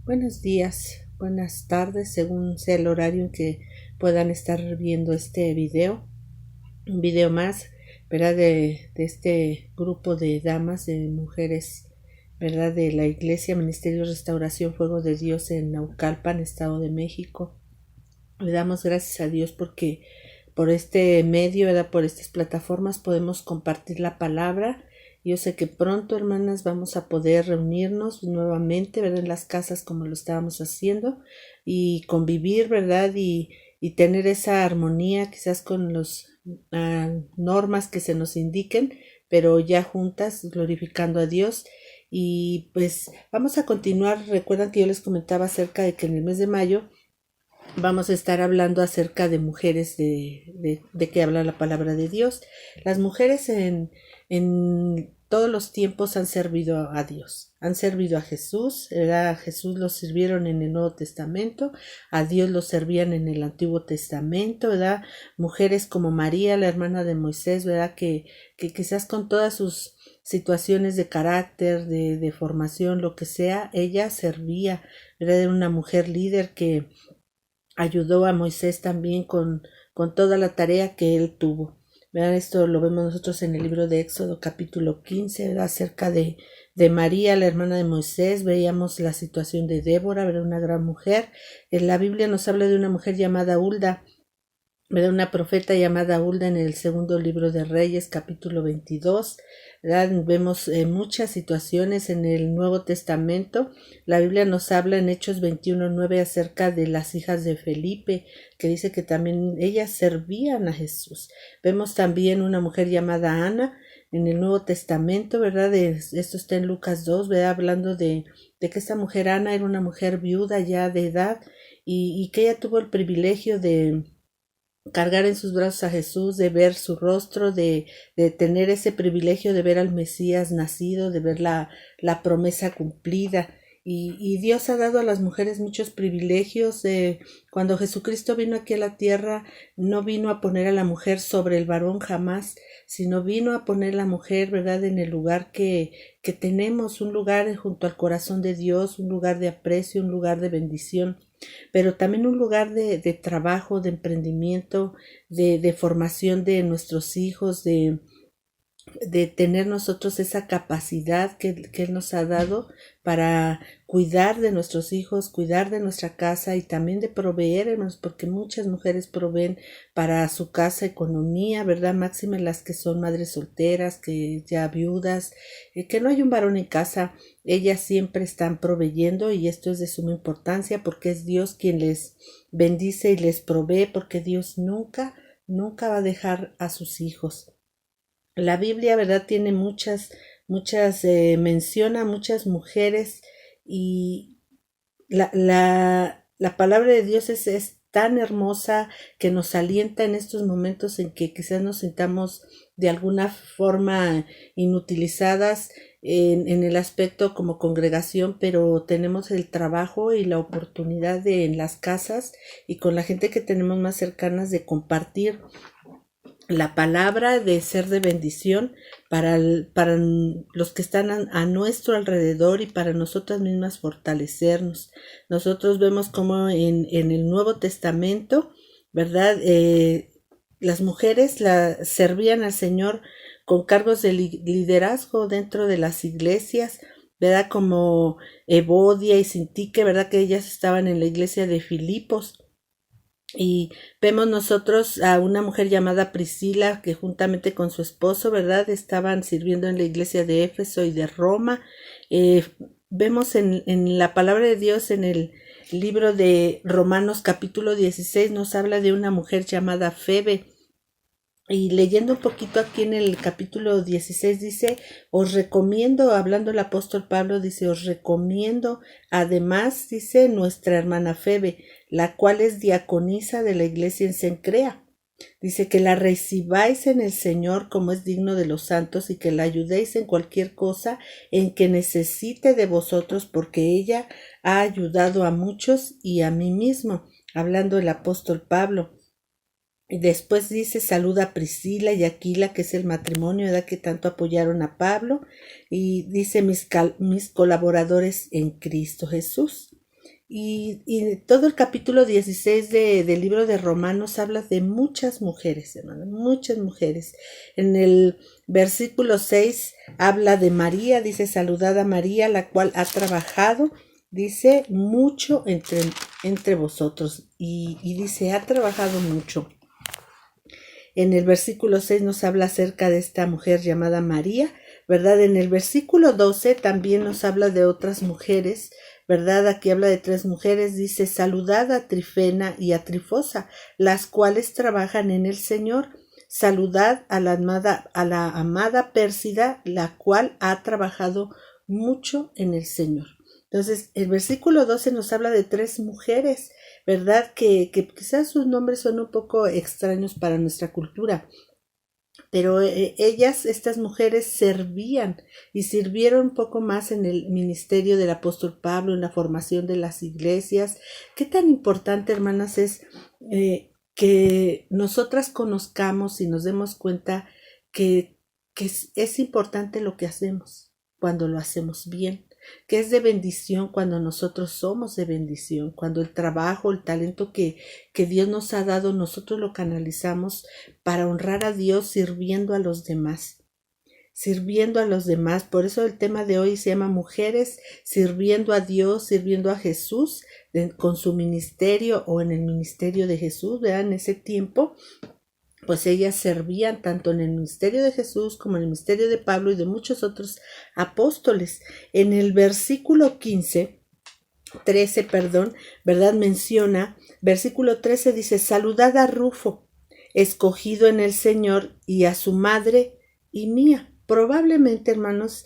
Buenos días, buenas tardes, según sea el horario en que puedan estar viendo este video. Un video más, ¿verdad? De este grupo de damas, de mujeres, ¿verdad? De la Iglesia Ministerio Restauración Fuego de Dios en Naucalpan, Estado de México. Le damos gracias a Dios porque por este medio, ¿verdad? Por estas plataformas podemos compartir la palabra. Yo sé que pronto, hermanas, vamos a poder reunirnos nuevamente, ¿verdad? En las casas como lo estábamos haciendo y convivir, ¿verdad? Y tener esa armonía quizás con los normas que se nos indiquen, pero ya juntas, glorificando a Dios. Y pues vamos a continuar. Recuerdan que yo les comentaba acerca de que en el mes de mayo vamos a estar hablando acerca de mujeres de que habla la palabra de Dios. Las mujeres en todos los tiempos han servido a Dios, han servido a Jesús, a Jesús los sirvieron en el Nuevo Testamento, a Dios los servían en el Antiguo Testamento, ¿verdad? Mujeres como María, la hermana de Moisés, ¿verdad? Que quizás con todas sus situaciones de carácter, de formación, lo que sea, ella servía, ¿verdad? Era una mujer líder que ayudó a Moisés también con toda la tarea que él tuvo. ¿Verdad? Esto lo vemos nosotros en el libro de Éxodo capítulo 15, ¿verdad? Acerca de María, la hermana de Moisés. Veíamos la situación de Débora, ¿verdad? Una gran mujer. En la Biblia nos habla de una mujer llamada Hulda, ¿verdad? Una profeta llamada Hulda en el segundo libro de Reyes, capítulo 22. ¿Verdad? Vemos muchas situaciones en el Nuevo Testamento. La Biblia nos habla en Hechos 21:9 acerca de las hijas de Felipe, que dice que también ellas servían a Jesús. Vemos también una mujer llamada Ana en el Nuevo Testamento, ¿verdad? Esto está en Lucas 2, ¿verdad? Hablando de que esta mujer Ana era una mujer viuda ya de edad y que ella tuvo el privilegio de cargar en sus brazos a Jesús, de ver su rostro, de tener ese privilegio de ver al Mesías nacido, de ver la promesa cumplida. Y Dios ha dado a las mujeres muchos privilegios. Cuando Jesucristo vino aquí a la tierra, no vino a poner a la mujer sobre el varón jamás, sino vino a poner a la mujer, ¿verdad?, en el lugar que tenemos, un lugar junto al corazón de Dios, un lugar de aprecio, un lugar de bendición, pero también un lugar de trabajo, de emprendimiento, de formación de nuestros hijos, de tener nosotros esa capacidad que Él nos ha dado para cuidar de nuestros hijos, cuidar de nuestra casa y también de proveer, hermanos, porque muchas mujeres proveen para su casa economía, ¿verdad? Máxime las que son madres solteras, que ya viudas, que no hay un varón en casa, ellas siempre están proveyendo y esto es de suma importancia porque es Dios quien les bendice y les provee, porque Dios nunca va a dejar a sus hijos. La Biblia, ¿verdad? Tiene menciona muchas mujeres y la palabra de Dios es tan hermosa que nos alienta en estos momentos en que quizás nos sintamos de alguna forma inutilizadas en el aspecto como congregación, pero tenemos el trabajo y la oportunidad de en las casas y con la gente que tenemos más cercanas de compartir la palabra, de ser de bendición para los que están a nuestro alrededor y para nosotras mismas fortalecernos. Nosotros vemos como en el Nuevo Testamento, ¿verdad? Las mujeres servían al Señor con cargos de liderazgo dentro de las iglesias, ¿verdad? Como Evodia y Sintique, ¿verdad? Que ellas estaban en la iglesia de Filipos. Y vemos nosotros a una mujer llamada Priscila que juntamente con su esposo, ¿verdad?, estaban sirviendo en la iglesia de Éfeso y de Roma. Vemos en la palabra de Dios en el libro de Romanos capítulo 16 nos habla de una mujer llamada Febe. Y leyendo un poquito aquí en el capítulo 16 dice, os recomiendo, hablando el apóstol Pablo, dice, os recomiendo, además, dice, nuestra hermana Febe, la cual es diaconisa de la iglesia en Cencrea. Dice que la recibáis en el Señor como es digno de los santos y que la ayudéis en cualquier cosa en que necesite de vosotros, porque ella ha ayudado a muchos y a mí mismo, hablando el apóstol Pablo. Y después dice, saluda a Priscila y Aquila, que es el matrimonio, ¿verdad?, que tanto apoyaron a Pablo. Y dice, mis colaboradores en Cristo Jesús. Y todo el capítulo 16 del libro de Romanos habla de muchas mujeres, hermanos, muchas mujeres. En el versículo 6 habla de María, dice, saludad a María, la cual ha trabajado, dice, mucho entre vosotros. Y dice, ha trabajado mucho. En el versículo 6 nos habla acerca de esta mujer llamada María, ¿verdad? En el versículo 12 también nos habla de otras mujeres, ¿verdad? Aquí habla de 3 mujeres, dice, saludad a Trifena y a Trifosa, las cuales trabajan en el Señor. Saludad a la amada Pérsida, la cual ha trabajado mucho en el Señor. Entonces, el versículo 12 nos habla de 3 mujeres, ¿verdad? Que quizás sus nombres son un poco extraños para nuestra cultura, pero estas mujeres servían y sirvieron un poco más en el ministerio del apóstol Pablo, en la formación de las iglesias. Qué tan importante, hermanas, es que nosotras conozcamos y nos demos cuenta que es importante lo que hacemos cuando lo hacemos bien, que es de bendición cuando nosotros somos de bendición, cuando el trabajo, el talento que Dios nos ha dado, nosotros lo canalizamos para honrar a Dios sirviendo a los demás. Sirviendo a los demás. Por eso el tema de hoy se llama Mujeres sirviendo a Dios, sirviendo a Jesús con su ministerio o en el ministerio de Jesús, ¿verdad? En ese tiempo, pues ellas servían tanto en el ministerio de Jesús como en el ministerio de Pablo y de muchos otros apóstoles. En el versículo 13, ¿verdad? Menciona, versículo 13 dice, saludad a Rufo, escogido en el Señor, y a su madre y mía. Probablemente, hermanos,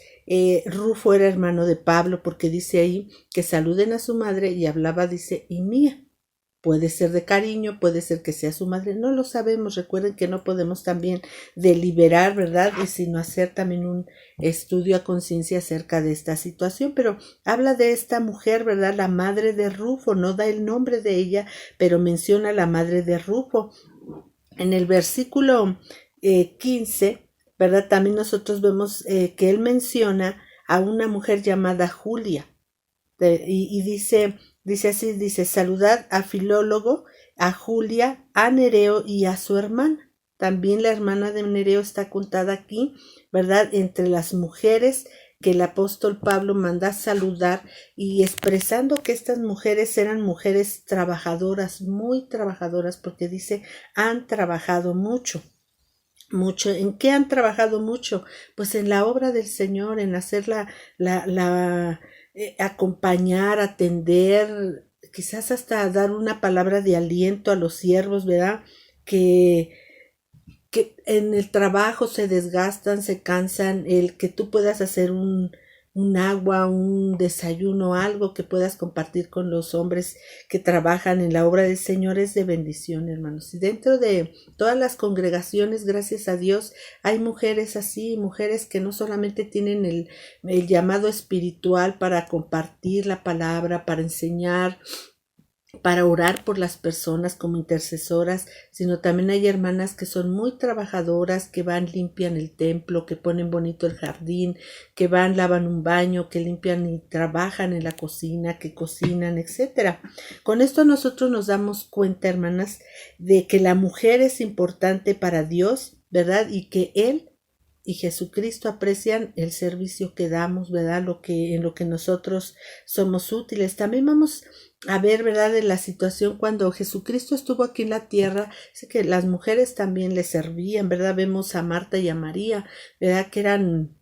Rufo era hermano de Pablo, porque dice ahí que saluden a su madre y hablaba, dice, y mía. Puede ser de cariño, puede ser que sea su madre, no lo sabemos. Recuerden que no podemos también deliberar, ¿verdad? Y sino hacer también un estudio a conciencia acerca de esta situación, pero habla de esta mujer, ¿verdad? La madre de Rufo, no da el nombre de ella, pero menciona la madre de Rufo. En el versículo 15, ¿verdad? También nosotros vemos que él menciona a una mujer llamada Julia, y dice así, dice, saludad a Filólogo, a Julia, a Nereo y a su hermana. También la hermana de Nereo está contada aquí, ¿verdad? Entre las mujeres que el apóstol Pablo manda saludar y expresando que estas mujeres eran mujeres trabajadoras, muy trabajadoras, porque dice, han trabajado mucho. Mucho. ¿En qué han trabajado mucho? Pues en la obra del Señor, en hacer acompañar, atender, quizás hasta dar una palabra de aliento a los siervos, ¿verdad? Que en el trabajo se desgastan, se cansan, el que tú puedas hacer un agua, un desayuno, algo que puedas compartir con los hombres que trabajan en la obra del Señor es de bendición, hermanos. Y dentro de todas las congregaciones, gracias a Dios, hay mujeres así, mujeres que no solamente tienen el llamado espiritual para compartir la palabra, para enseñar, para orar por las personas como intercesoras, sino también hay hermanas que son muy trabajadoras, que van, limpian el templo, que ponen bonito el jardín, que van, lavan un baño, que limpian y trabajan en la cocina, que cocinan, etcétera. Con esto nosotros nos damos cuenta, hermanas, de que la mujer es importante para Dios, ¿verdad? Y que Él y Jesucristo aprecian el servicio que damos, ¿verdad? En lo que nosotros somos útiles. También vamos a ver, ¿verdad? De la situación cuando Jesucristo estuvo aquí en la tierra, sé que las mujeres también le servían, ¿verdad? Vemos a Marta y a María, ¿verdad? Que eran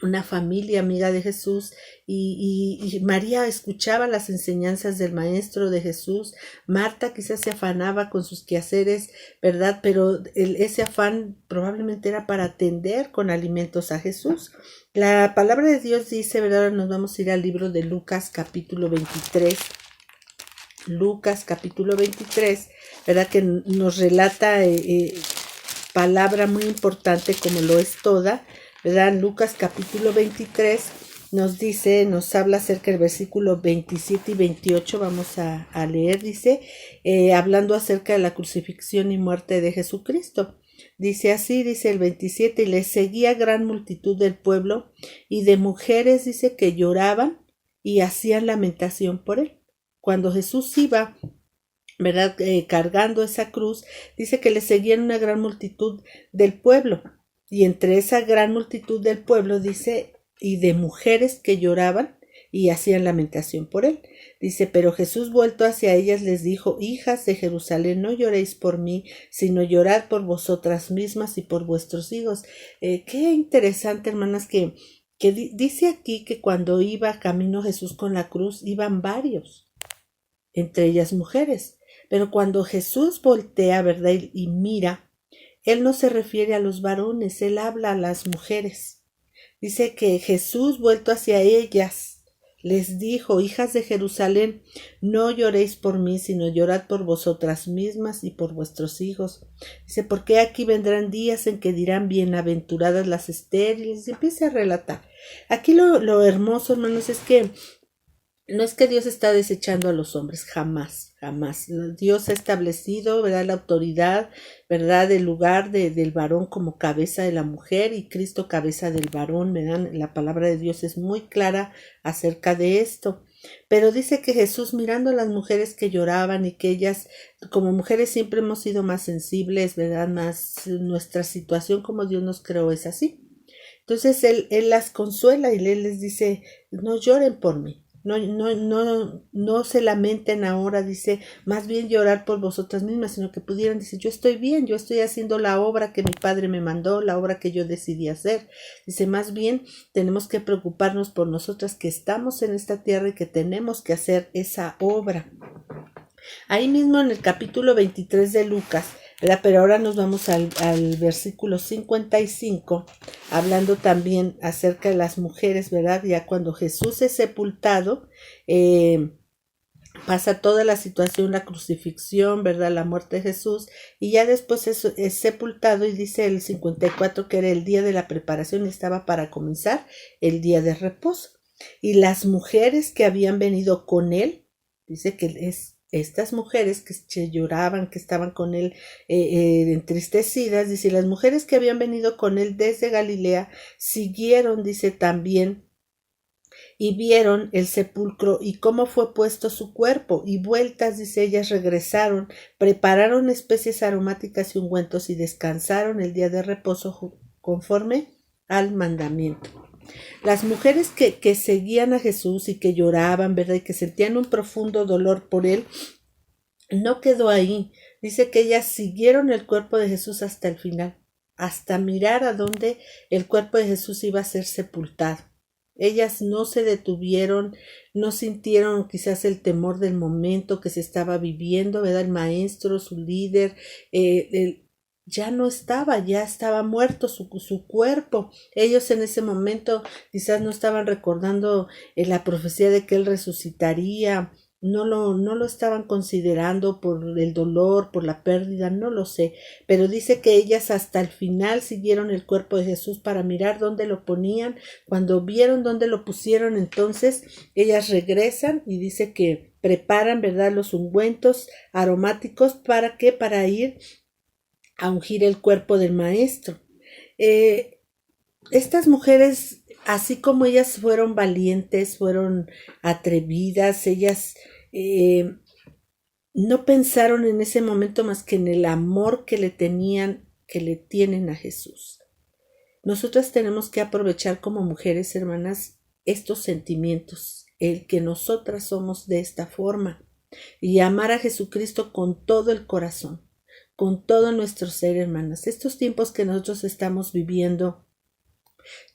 una familia amiga de Jesús y María escuchaba las enseñanzas del maestro de Jesús. Marta quizás se afanaba con sus quehaceres, ¿verdad? Pero ese afán probablemente era para atender con alimentos a Jesús. La palabra de Dios dice, ¿verdad? Ahora nos vamos a ir al libro de Lucas capítulo 23. Lucas capítulo 23, ¿verdad? Que nos relata palabra muy importante como lo es toda, ¿verdad? Lucas capítulo 23 nos habla acerca del versículo 27 y 28, vamos a leer, dice, hablando acerca de la crucifixión y muerte de Jesucristo. Dice así, dice el 27, y le seguía gran multitud del pueblo y de mujeres, dice, que lloraban y hacían lamentación por él. cuando Jesús iba, ¿verdad? Cargando esa cruz, dice que le seguían una gran multitud del pueblo. Y entre esa gran multitud del pueblo, dice, y de mujeres que lloraban y hacían lamentación por él. Dice, pero Jesús vuelto hacia ellas les dijo, hijas de Jerusalén, no lloréis por mí, sino llorad por vosotras mismas y por vuestros hijos. Qué interesante, hermanas, que dice aquí que cuando iba camino Jesús con la cruz, iban varios, entre ellas mujeres. Pero cuando Jesús voltea, ¿verdad? Y mira, él no se refiere a los varones, él habla a las mujeres. Dice que Jesús, vuelto hacia ellas, les dijo, hijas de Jerusalén, no lloréis por mí, sino llorad por vosotras mismas y por vuestros hijos. Dice, porque aquí vendrán días en que dirán bienaventuradas las estériles, y empieza a relatar. Aquí lo hermoso, hermanos, es que no es que Dios está desechando a los hombres, jamás, jamás. Dios ha establecido, ¿verdad?, la autoridad, ¿verdad?, el lugar del varón como cabeza de la mujer y Cristo cabeza del varón, ¿verdad? La palabra de Dios es muy clara acerca de esto. Pero dice que Jesús, mirando a las mujeres que lloraban y que ellas, como mujeres, siempre hemos sido más sensibles, ¿verdad?, más nuestra situación como Dios nos creó es así. Entonces él las consuela y él les dice, no lloren por mí. No se lamenten ahora, dice, más bien llorar por vosotras mismas, sino que pudieran decir, yo estoy bien, yo estoy haciendo la obra que mi padre me mandó, la obra que yo decidí hacer. Dice, más bien tenemos que preocuparnos por nosotras que estamos en esta tierra y que tenemos que hacer esa obra. Ahí mismo en el capítulo 23 de Lucas, ¿verdad? Pero ahora nos vamos al versículo 55, hablando también acerca de las mujeres, ¿verdad? Ya cuando Jesús es sepultado, pasa toda la situación, la crucifixión, ¿verdad?, la muerte de Jesús, y ya después es sepultado, y dice el 54 que era el día de la preparación y estaba para comenzar el día de reposo. Y las mujeres que habían venido con él, dice que estas mujeres que lloraban, que estaban con él entristecidas, dice, las mujeres que habían venido con él desde Galilea siguieron, dice, también y vieron el sepulcro y cómo fue puesto su cuerpo, y vueltas, dice, ellas regresaron, prepararon especies aromáticas y ungüentos y descansaron el día de reposo conforme al mandamiento. Las mujeres que seguían a Jesús y que lloraban, ¿verdad?, y que sentían un profundo dolor por él, no quedó ahí. Dice que ellas siguieron el cuerpo de Jesús hasta el final, hasta mirar a dónde el cuerpo de Jesús iba a ser sepultado. Ellas no se detuvieron, no sintieron quizás el temor del momento que se estaba viviendo, ¿verdad? El maestro, su líder, ya no estaba, ya estaba muerto su cuerpo. Ellos en ese momento quizás no estaban recordando la profecía de que él resucitaría, no lo estaban considerando por el dolor, por la pérdida, no lo sé, pero dice que ellas hasta el final siguieron el cuerpo de Jesús para mirar dónde lo ponían. Cuando vieron dónde lo pusieron, entonces ellas regresan y dice que preparan, ¿verdad?, los ungüentos aromáticos. ¿Para qué? Para ir a ungir el cuerpo del maestro. Estas mujeres, así como ellas fueron valientes, fueron atrevidas, ellas no pensaron en ese momento más que en el amor que le tienen a Jesús. Nosotras tenemos que aprovechar como mujeres, hermanas, estos sentimientos, el que nosotras somos de esta forma, y amar a Jesucristo con todo el corazón, con todo nuestro ser, hermanas. Estos tiempos que nosotros estamos viviendo,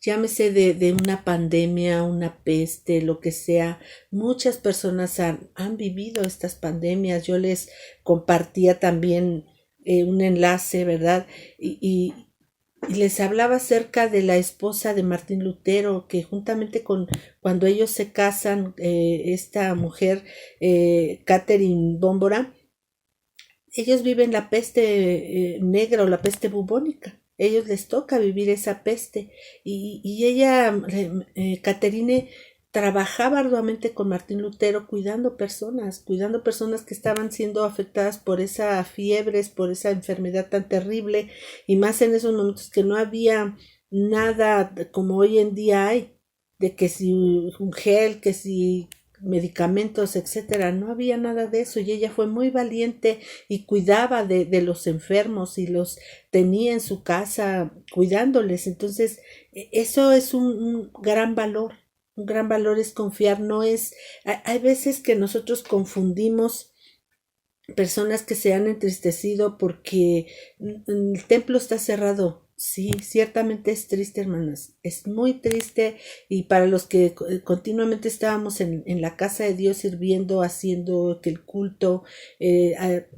llámese de una pandemia, una peste, lo que sea, muchas personas han vivido estas pandemias. Yo les compartía también un enlace, ¿verdad? Y les hablaba acerca de la esposa de Martín Lutero, que juntamente cuando ellos se casan, esta mujer, Catherine Bómbora, ellos viven la peste negra o la peste bubónica. Ellos les toca vivir esa peste. Y ella, Catherine, trabajaba arduamente con Martín Lutero cuidando personas que estaban siendo afectadas por esa fiebre, por esa enfermedad tan terrible, y más en esos momentos que no había nada como hoy en día hay, de que si un gel, que si medicamentos, etcétera. No había nada de eso y ella fue muy valiente y cuidaba de los enfermos y los tenía en su casa cuidándoles. Entonces, eso es un gran valor. Un gran valor es confiar, no es, hay veces que nosotros confundimos personas que se han entristecido porque el templo está cerrado. Sí, ciertamente es triste, hermanas, es muy triste y para los que continuamente estábamos en la casa de Dios sirviendo, haciendo que el culto,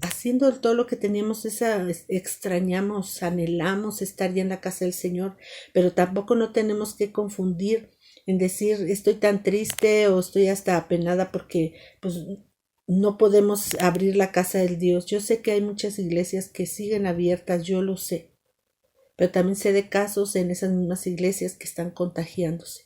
haciendo todo lo que teníamos, extrañamos, anhelamos estar ya en la casa del Señor, pero tampoco no tenemos que confundir en decir estoy tan triste o estoy hasta apenada porque pues no podemos abrir la casa del Dios. Yo sé que hay muchas iglesias que siguen abiertas, yo lo sé, pero también sé de casos en esas mismas iglesias que están contagiándose.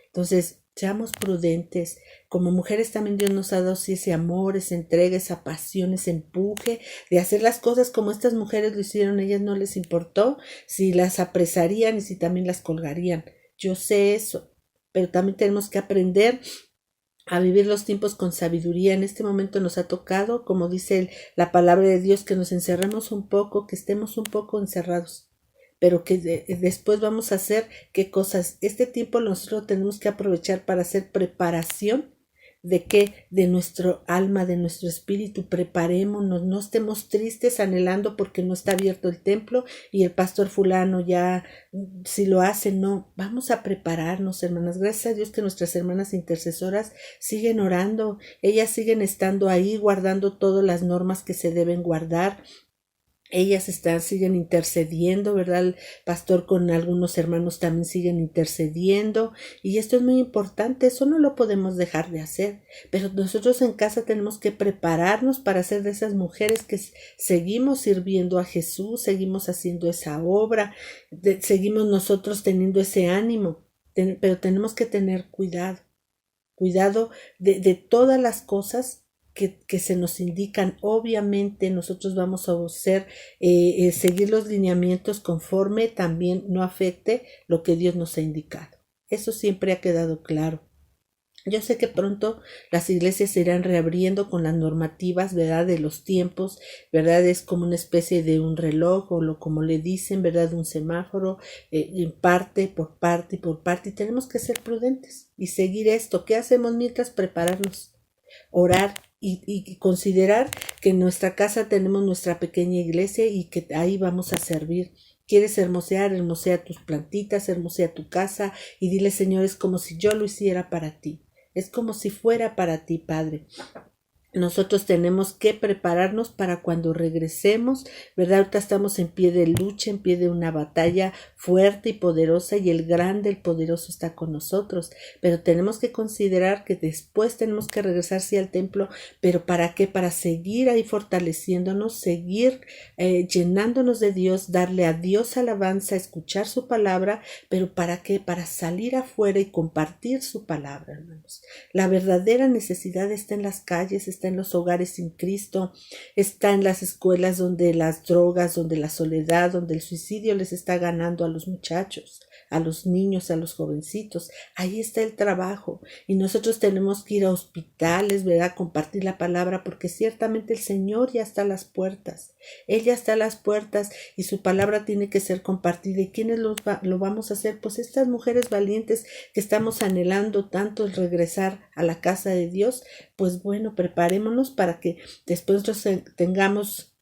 Entonces, seamos prudentes. Como mujeres también Dios nos ha dado ese amor, esa entrega, esa pasión, ese empuje de hacer las cosas como estas mujeres lo hicieron. Ellas no les importó si las apresarían y si también las colgarían. Yo sé eso, pero también tenemos que aprender a vivir los tiempos con sabiduría. En este momento nos ha tocado, como dice la palabra de Dios, que nos encerremos un poco, que estemos un poco encerrados, pero que después vamos a hacer qué cosas. Este tiempo nosotros tenemos que aprovechar para hacer preparación de que de nuestro alma, de nuestro espíritu, preparémonos, no estemos tristes anhelando porque no está abierto el templo y el pastor fulano ya si lo hace, no, vamos a prepararnos, hermanas. Gracias a Dios que nuestras hermanas intercesoras siguen orando, ellas siguen estando ahí guardando todas las normas que se deben guardar. Ellas siguen intercediendo, ¿verdad? El pastor con algunos hermanos también siguen intercediendo y esto es muy importante, eso no lo podemos dejar de hacer, pero nosotros en casa tenemos que prepararnos para ser de esas mujeres que seguimos sirviendo a Jesús, seguimos haciendo esa obra, seguimos nosotros teniendo ese ánimo, pero tenemos que tener cuidado de todas las cosas que se nos indican. Obviamente nosotros vamos a seguir los lineamientos conforme también no afecte lo que Dios nos ha indicado. Eso siempre ha quedado claro. Yo sé que pronto las iglesias se irán reabriendo con las normativas, ¿verdad? De los tiempos, ¿verdad? Es como una especie de un reloj o como le dicen, ¿verdad? Un semáforo, en parte, por parte y por parte. Y tenemos que ser prudentes y seguir esto. ¿Qué hacemos mientras? Prepararnos, orar y considerar que en nuestra casa tenemos nuestra pequeña iglesia y que ahí vamos a servir. ¿Quieres hermosear? Hermosea tus plantitas, hermosea tu casa y dile, Señor, es como si yo lo hiciera para ti. Es como si fuera para ti, Padre. Nosotros tenemos que prepararnos para cuando regresemos, ¿verdad? Ahorita estamos en pie de lucha, en pie de una batalla fuerte y poderosa y el grande, el poderoso está con nosotros, pero tenemos que considerar que después tenemos que regresar sí al templo, pero ¿para qué? Para seguir ahí fortaleciéndonos, seguir llenándonos de Dios, darle a Dios alabanza, escuchar su palabra, pero ¿para qué? Para salir afuera y compartir su palabra, hermanos. La verdadera necesidad está en las calles, está en los hogares sin Cristo, está en las escuelas donde las drogas, donde la soledad, donde el suicidio les está ganando a los muchachos, a los niños, a los jovencitos. Ahí está el trabajo y nosotros tenemos que ir a hospitales, ¿verdad? Compartir la palabra porque ciertamente el Señor ya está a las puertas. Él ya está a las puertas y su palabra tiene que ser compartida. ¿Y quiénes lo vamos a hacer? Pues estas mujeres valientes que estamos anhelando tanto el regresar a la casa de Dios, pues bueno, preparémonos para que después tengamos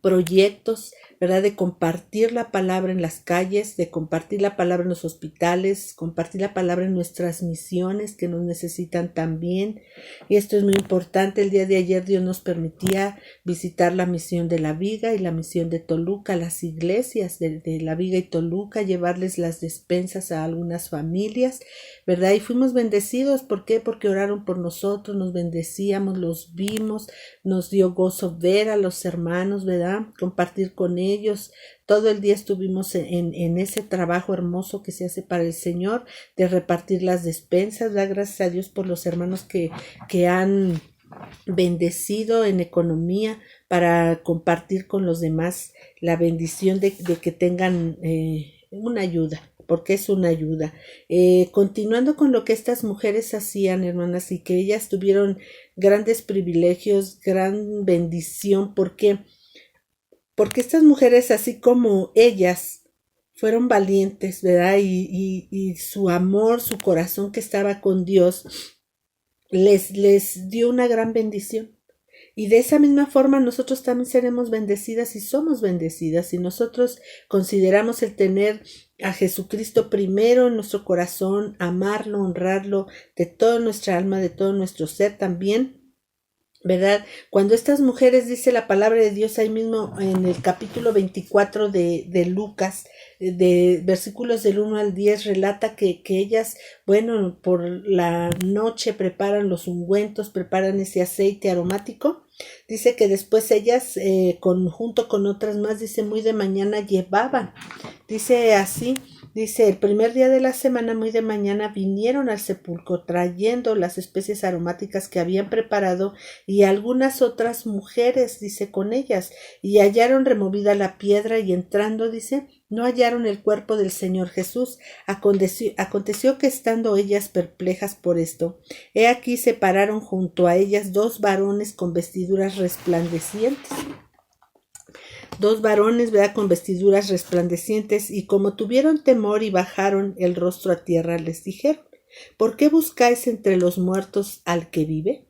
proyectos, ¿verdad? De compartir la palabra en las calles, de compartir la palabra en los hospitales, compartir la palabra en nuestras misiones que nos necesitan también. Y esto es muy importante. El día de ayer Dios nos permitía visitar la misión de La Viga y la misión de Toluca, las iglesias de La Viga y Toluca, llevarles las despensas a algunas familias, ¿verdad? Y fuimos bendecidos. ¿Por qué? Porque oraron por nosotros, nos bendecíamos, los vimos, nos dio gozo ver a los hermanos, ¿verdad? Compartir con ellos. Todo el día estuvimos en ese trabajo hermoso que se hace para el Señor de repartir las despensas. Da gracias a Dios por los hermanos que han bendecido en economía para compartir con los demás la bendición de que tengan una ayuda. porque es una ayuda. Continuando con lo que estas mujeres hacían, hermanas, y que ellas tuvieron grandes privilegios, gran bendición, porque estas mujeres, así como ellas, fueron valientes, ¿verdad? Y su amor, su corazón que estaba con Dios, les dio una gran bendición. Y de esa misma forma nosotros también seremos bendecidas y somos bendecidas si nosotros consideramos el tener a Jesucristo primero en nuestro corazón, amarlo, honrarlo de toda nuestra alma, de todo nuestro ser también, ¿verdad? Cuando estas mujeres, dice la palabra de Dios ahí mismo en el capítulo 24 de Lucas, de versículos del 1 al 10, relata que ellas, bueno, por la noche preparan los ungüentos, preparan ese aceite aromático. Dice que después ellas, junto con otras más, dice, muy de mañana llevaban, dice así, dice, el primer día de la semana, muy de mañana, vinieron al sepulcro trayendo las especies aromáticas que habían preparado y algunas otras mujeres, dice, con ellas, y hallaron removida la piedra y entrando, dice, no hallaron el cuerpo del Señor Jesús. Aconteció que estando ellas perplejas por esto, he aquí se pararon junto a ellas dos varones con vestiduras resplandecientes. Dos varones, ¿verdad?, con vestiduras resplandecientes, y como tuvieron temor y bajaron el rostro a tierra, les dijeron, ¿por qué buscáis entre los muertos al que vive?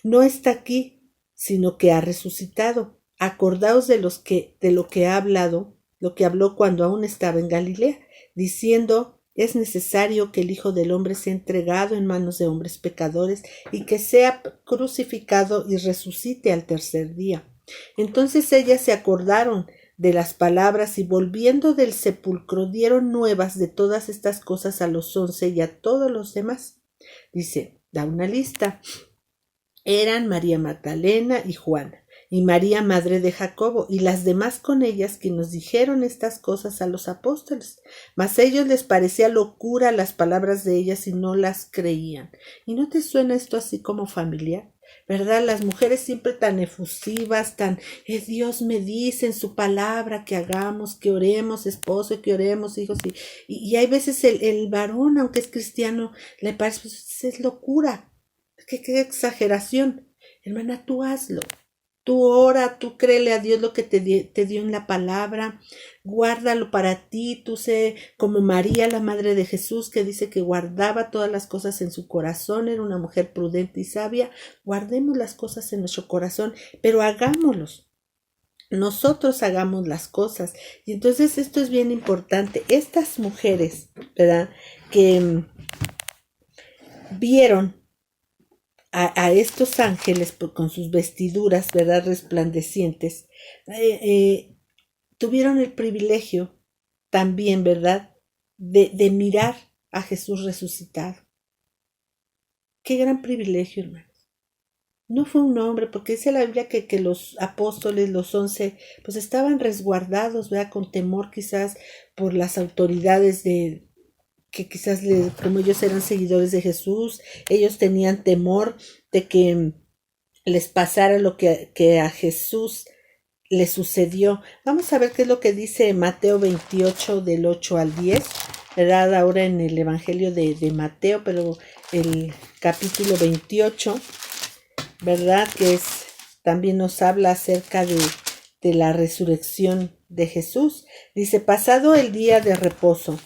No está aquí, sino que ha resucitado. Acordaos de lo que ha hablado, lo que habló cuando aún estaba en Galilea, diciendo, es necesario que el Hijo del Hombre sea entregado en manos de hombres pecadores y que sea crucificado y resucite al tercer día. Entonces ellas se acordaron de las palabras y volviendo del sepulcro dieron nuevas de todas estas cosas a los 11 y a todos los demás. Dice, da una lista. Eran María Magdalena y Juana, y María, madre de Jacobo, y las demás con ellas que nos dijeron estas cosas a los apóstoles. Mas a ellos les parecía locura las palabras de ellas y no las creían. ¿Y no te suena esto así como familiar? ¿Verdad? Las mujeres siempre tan efusivas, tan, Dios me dice en su palabra que hagamos, que oremos, esposo, que oremos, hijos, y hay veces el varón, aunque es cristiano, le parece, pues, es locura. Qué exageración. Hermana, tú hazlo. Tú ora, tú créele a Dios lo que te dio en la palabra. Guárdalo para ti. Tú sé como María, la madre de Jesús, que dice que guardaba todas las cosas en su corazón. Era una mujer prudente y sabia. Guardemos las cosas en nuestro corazón, pero hagámoslos. Nosotros hagamos las cosas. Y entonces esto es bien importante. Estas mujeres, ¿verdad?, que vieron a estos ángeles con sus vestiduras, ¿verdad?, resplandecientes, tuvieron el privilegio también, ¿verdad?, de mirar a Jesús resucitado. Qué gran privilegio, hermanos. No fue un hombre, porque dice la Biblia que los apóstoles, los 11, pues estaban resguardados, ¿verdad?, con temor quizás por las autoridades que quizás como ellos eran seguidores de Jesús, ellos tenían temor de que les pasara lo que a Jesús le sucedió. Vamos a ver qué es lo que dice Mateo 28 del 8 al 10, ¿verdad? Ahora en el Evangelio de Mateo, pero el capítulo 28, ¿verdad?, que también nos habla acerca de la resurrección de Jesús. Dice, pasado el día de reposo,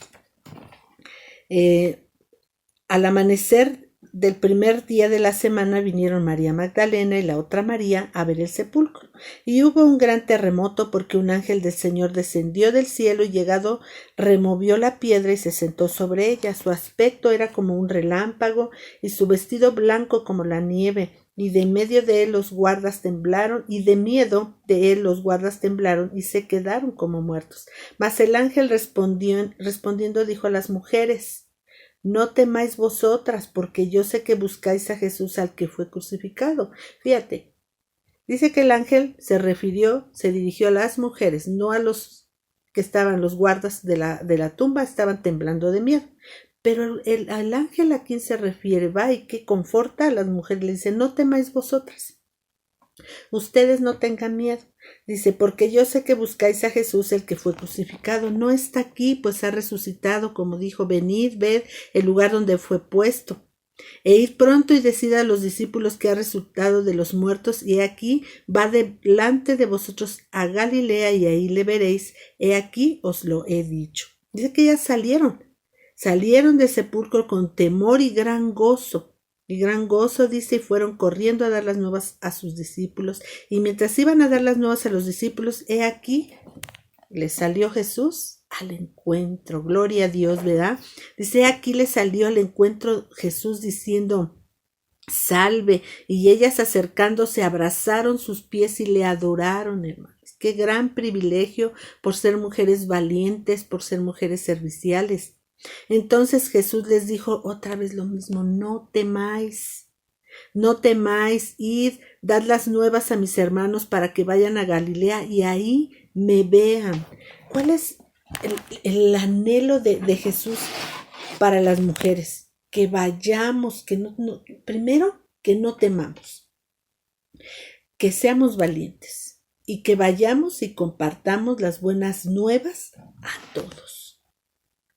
al amanecer del primer día de la semana vinieron María Magdalena y la otra María a ver el sepulcro. Y hubo un gran terremoto porque un ángel del Señor descendió del cielo y llegado removió la piedra y se sentó sobre ella. Su aspecto era como un relámpago y su vestido blanco como la nieve. Y de medio de él los guardas temblaron, y de miedo de él los guardas temblaron y se quedaron como muertos. Mas el ángel respondiendo dijo a las mujeres, no temáis vosotras, porque yo sé que buscáis a Jesús al que fue crucificado. Fíjate, dice que el ángel se dirigió a las mujeres, no a los que estaban, los guardas de la tumba, estaban temblando de miedo. Pero el ángel a quien se refiere va y que conforta a las mujeres, le dice, no temáis vosotras. Ustedes no tengan miedo. Dice, porque yo sé que buscáis a Jesús, el que fue crucificado. No está aquí, pues ha resucitado, como dijo, venid, ved el lugar donde fue puesto. E id pronto y decid a los discípulos que ha resucitado de los muertos, y aquí va delante de vosotros a Galilea, y ahí le veréis. He aquí os lo he dicho. Dice que ya salieron del sepulcro con temor y gran gozo. Y gran gozo, dice, y fueron corriendo a dar las nuevas a sus discípulos. Y mientras iban a dar las nuevas a los discípulos, he aquí, les salió Jesús al encuentro. Gloria a Dios, ¿verdad? Dice, aquí le salió al encuentro Jesús diciendo, salve. Y ellas acercándose abrazaron sus pies y le adoraron, hermanos. Qué gran privilegio por ser mujeres valientes, por ser mujeres serviciales. Entonces Jesús les dijo otra vez lo mismo, no temáis, id, dad las nuevas a mis hermanos para que vayan a Galilea y ahí me vean. ¿Cuál es el anhelo de Jesús para las mujeres? Que vayamos, primero, que no temamos, que seamos valientes y que vayamos y compartamos las buenas nuevas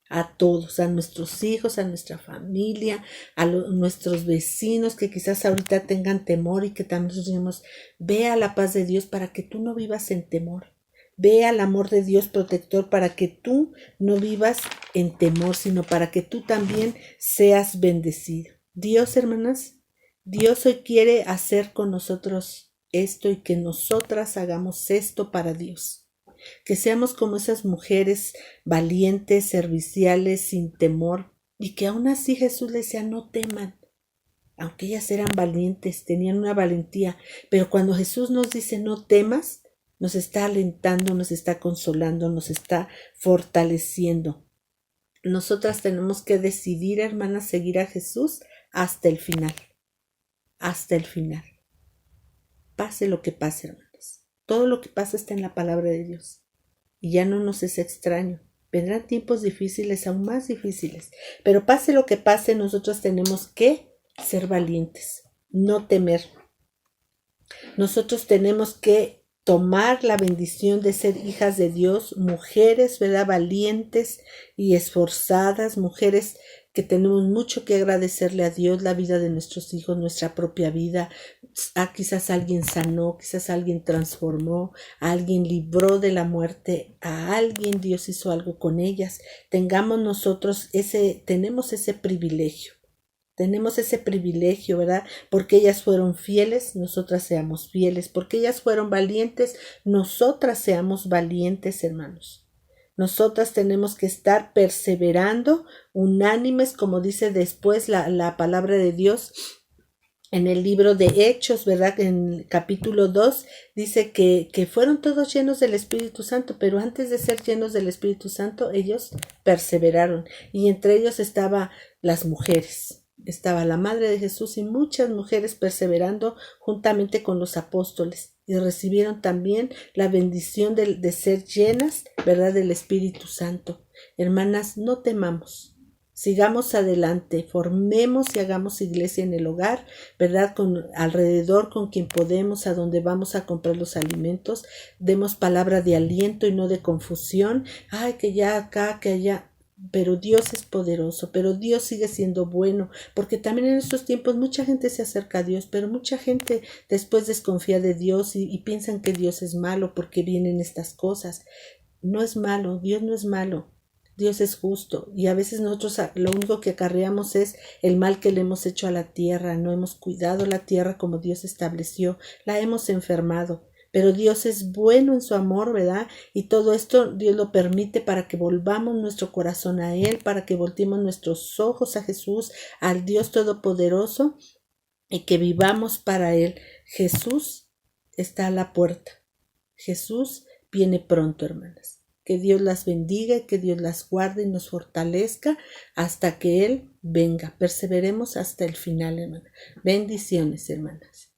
a todos, a nuestros hijos, a nuestra familia, a nuestros vecinos que quizás ahorita tengan temor y que también decimos, ve a la paz de Dios para que tú no vivas en temor. Ve al amor de Dios protector para que tú no vivas en temor, sino para que tú también seas bendecido. Dios, hermanas, Dios hoy quiere hacer con nosotros esto y que nosotras hagamos esto para Dios. Que seamos como esas mujeres valientes, serviciales, sin temor, y que aún así Jesús les decía, no teman. Aunque ellas eran valientes, tenían una valentía, pero cuando Jesús nos dice no temas, nos está alentando, nos está consolando, nos está fortaleciendo. Nosotras tenemos que decidir, hermanas, seguir a Jesús hasta el final. Hasta el final. Pase lo que pase, hermanas. Todo lo que pasa está en la palabra de Dios. Y ya no nos es extraño. Vendrán tiempos difíciles, aún más difíciles. Pero pase lo que pase, nosotros tenemos que ser valientes, no temer. Nosotros tenemos que tomar la bendición de ser hijas de Dios, mujeres, ¿verdad? Valientes y esforzadas, mujeres que tenemos mucho que agradecerle a Dios, la vida de nuestros hijos, nuestra propia vida. Quizás alguien sanó, quizás alguien transformó, alguien libró de la muerte, a alguien Dios hizo algo con ellas. Tenemos ese privilegio. Tenemos ese privilegio, ¿verdad? Porque ellas fueron fieles, nosotras seamos fieles. Porque ellas fueron valientes, nosotras seamos valientes, hermanos. Nosotras tenemos que estar perseverando, unánimes, como dice después la palabra de Dios en el libro de Hechos, ¿verdad? En el capítulo 2 dice que fueron todos llenos del Espíritu Santo, pero antes de ser llenos del Espíritu Santo, ellos perseveraron. Y entre ellos estaban las mujeres. Estaba la madre de Jesús y muchas mujeres perseverando juntamente con los apóstoles y recibieron también la bendición de ser llenas, ¿verdad?, del Espíritu Santo. Hermanas, no temamos, sigamos adelante, formemos y hagamos iglesia en el hogar, ¿verdad?, alrededor con quien podemos, a donde vamos a comprar los alimentos, demos palabra de aliento y no de confusión, ay, que ya acá, que allá. Pero Dios es poderoso, pero Dios sigue siendo bueno, porque también en estos tiempos mucha gente se acerca a Dios, pero mucha gente después desconfía de Dios y piensan que Dios es malo porque vienen estas cosas. No es malo, Dios no es malo, Dios es justo y a veces nosotros lo único que acarreamos es el mal que le hemos hecho a la tierra, no hemos cuidado la tierra como Dios estableció, la hemos enfermado. Pero Dios es bueno en su amor, ¿verdad? Y todo esto Dios lo permite para que volvamos nuestro corazón a Él, para que volteemos nuestros ojos a Jesús, al Dios Todopoderoso, y que vivamos para Él. Jesús está a la puerta. Jesús viene pronto, hermanas. Que Dios las bendiga y que Dios las guarde y nos fortalezca hasta que Él venga. Perseveremos hasta el final, hermanas. Bendiciones, hermanas.